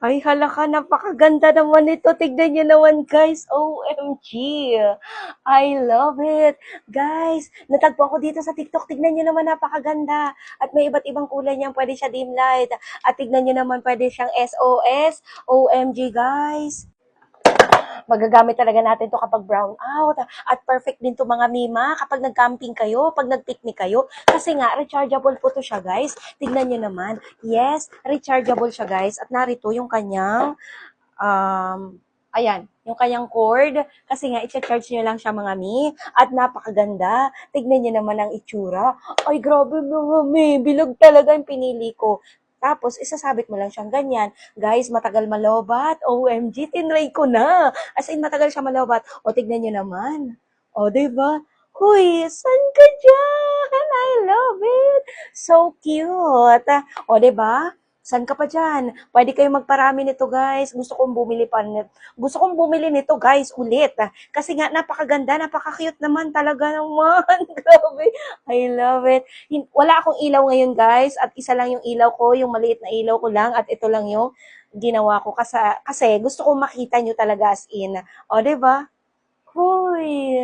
Ay, hala ka, napakaganda naman nito. Tignan niyo naman, guys. OMG. I love it. Guys, natagpo ako dito sa TikTok. Tignan niyo naman, napakaganda. At may iba't ibang kulay niyan. Pwede siya dim light. At tignan niyo naman, pwede siyang SOS. OMG, guys. Magagamit talaga natin to kapag brown out. At perfect din to mga mima kapag nag-camping kayo, pag nag-picnic kayo. Kasi nga, rechargeable po to siya, guys. Tignan nyo naman. Yes, rechargeable siya, guys. At narito yung kanyang, ayan, yung kanyang cord. Kasi nga, i-charge nyo lang siya, mga mi. At napakaganda. Tignan nyo naman ang itsura. Ay, grabe mga mi. Bilog talaga yung pinili ko. Tapos, isasabit mo lang siyang ganyan. Guys, matagal malobat. OMG, tinry ko na. As in, matagal siya malobat. O, tignan nyo naman. O, diba? Huy, san ka dyan? I love it. So cute. O, diba? San ka pa dyan? Pwede kayo magparami nito, guys. Gusto kong bumili nito, guys, ulit. Kasi nga, napakaganda, napaka-cute naman talaga naman. Grabe. I love it. Wala akong ilaw ngayon, guys. At isa lang yung ilaw ko, yung maliit na ilaw ko lang. At ito lang yung ginawa ko kasi gusto kong makita nyo talaga as in. O, diba? Huy.